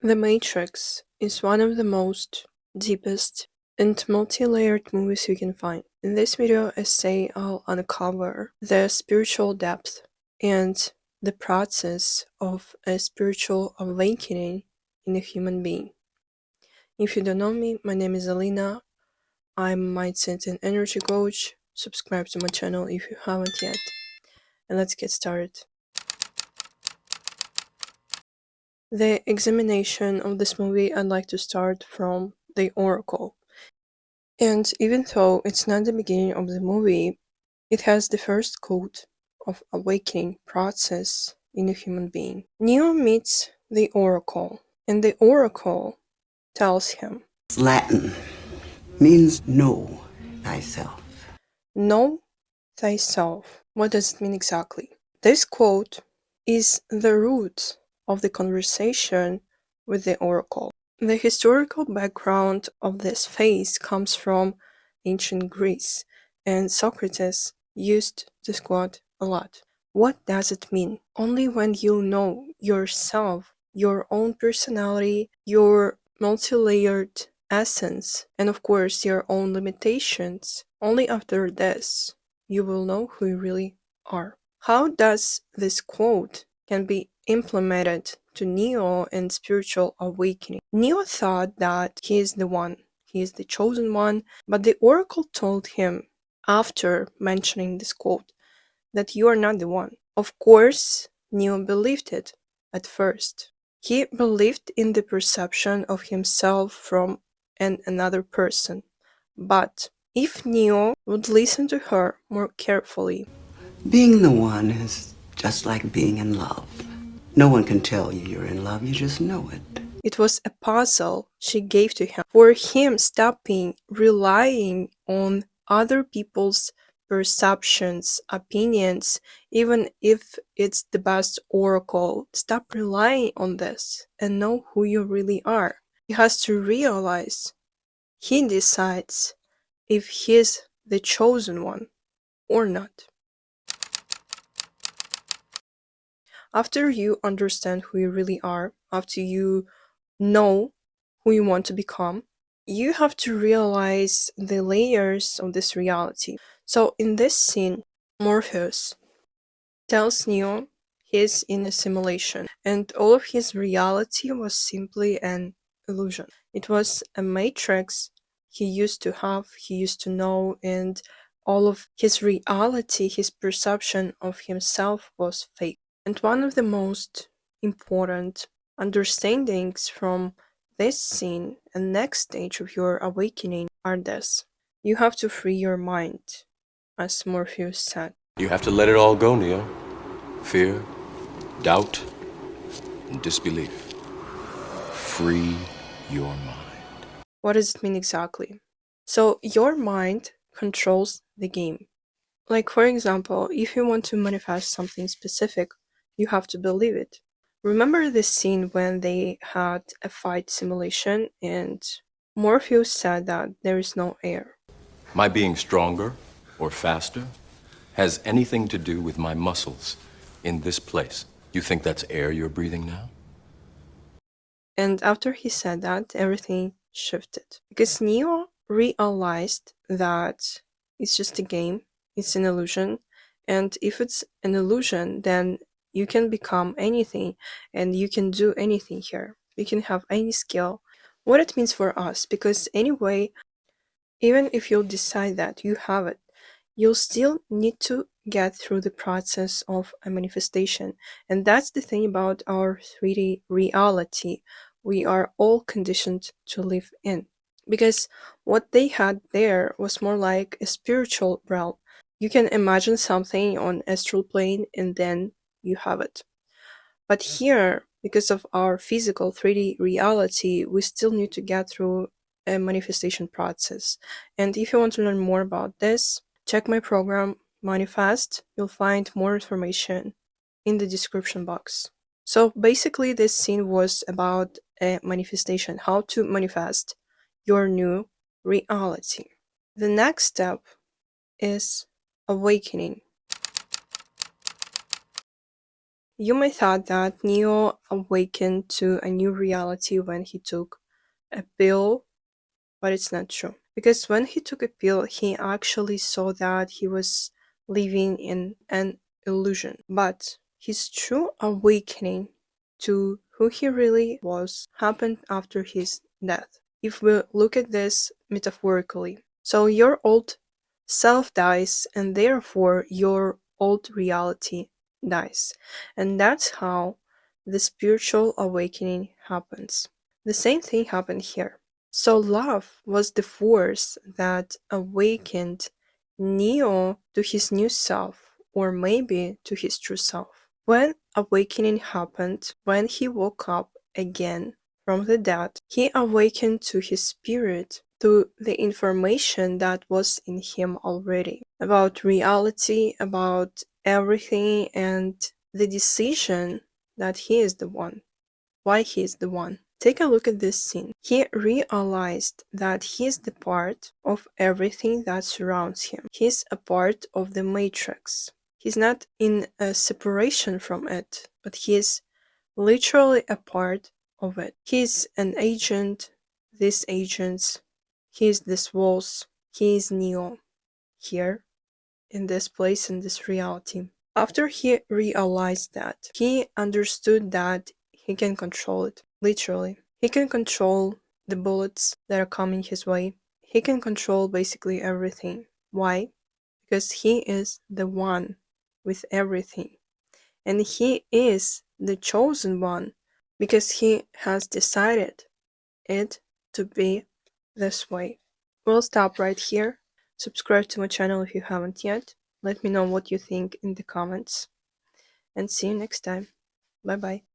The Matrix is one of the most deepest and multi-layered movies you can find. In this video essay, I'll uncover the spiritual depth and the process of a spiritual awakening in a human being. If you don't know me, my name is Alina. I'm a mindset and energy coach. Subscribe to my channel if you haven't yet. And let's get started. The examination of this movie, I'd like to start from the Oracle. And even though it's not the beginning of the movie, it has the first quote of awakening process in a human being. Neo meets the Oracle, and the Oracle tells him, Latin means know thyself. know thyself. What does it mean exactly? This quote is the root of the conversation with the Oracle. The historical background of this phase comes from ancient Greece, and Socrates used this quote a lot. What does it mean? Only when you know yourself, your own personality, your multi-layered essence, and of course your own limitations, only after this you will know who you really are. How does this quote can be implemented to Neo and spiritual awakening? Neo thought that he is the one, he is the chosen one, but the Oracle told him, after mentioning this quote, that you are not the one. Of course, Neo believed it at first. He believed in the perception of himself from another person. But if Neo would listen to her more carefully, Being the one is just like being in love. No one can tell you you're in love, you just know it. it was a puzzle she gave to him for him stopping relying on other people's perceptions, opinions, even if it's the best oracle. Stop relying on this and know who you really are. He has to realize he decides if he's the chosen one or not. After you understand who you really are, after you know who you want to become, you have to realize the layers of this reality. So in this scene, Morpheus tells Neo he's in a simulation and all of his reality was simply an illusion. It was a matrix he used to have, he used to know, and all of his reality, his perception of himself was fake. And one of the most important understandings from this scene and next stage of your awakening are this. You have to free your mind, as Morpheus said. You have to let it all go, Neo. Fear, doubt, and disbelief. Free your mind. What does it mean exactly? So your mind controls the game. Like for example, if you want to manifest something specific, you have to believe it. Remember this scene when they had a fight simulation and Morpheus said that there is no air. My being stronger or faster has anything to do with my muscles in this place. You think that's air you're breathing now? And after he said that, everything shifted. Because Neo realized that it's just a game, it's an illusion, and if it's an illusion, then you can become anything and you can do anything here. You can have any skill. What it means for us, because anyway, even if you'll decide that you have it, you'll still need to get through the process of a manifestation. And that's the thing about our 3D reality. We are all conditioned to live in. Because what they had there was more like a spiritual realm. You can imagine something on astral plane and then you have it. But here, because of our physical 3D reality, we still need to get through a manifestation process. And if you want to learn more about this, check my program Manifest. You'll find more information in the description box. So basically this scene was about a manifestation, how to manifest your new reality. The next step is awakening. You may thought that Neo awakened to a new reality when he took a pill, but it's not true. Because when he took a pill, he actually saw that he was living in an illusion. But his true awakening to who he really was happened after his death. If we look at this metaphorically, so your old self dies, and therefore your old reality dies. And that's how the spiritual awakening happens. The same thing happened here. So love was the force that awakened Neo to his new self, or maybe to his true self. When awakening happened, when he woke up again from the dead, he awakened to his spirit, to the information that was in him already about reality, about everything, and the decision that he is the one, why he is the one. Take a look at this scene. He realized that he is the part of everything that surrounds him. He's a part of the matrix. He's not in a separation from it, but he is literally a part of it. He's an agent, these agents, he's this walls, he is Neo here in this place, in this reality. After he realized that, he understood that he can control it, literally. He can control the bullets that are coming his way. He can control basically everything. Why? Because he is the one with everything. And he is the chosen one because he has decided it to be this way. We'll stop right here. Subscribe to my channel if you haven't yet. Let me know what you think in the comments. And see you next time. Bye bye.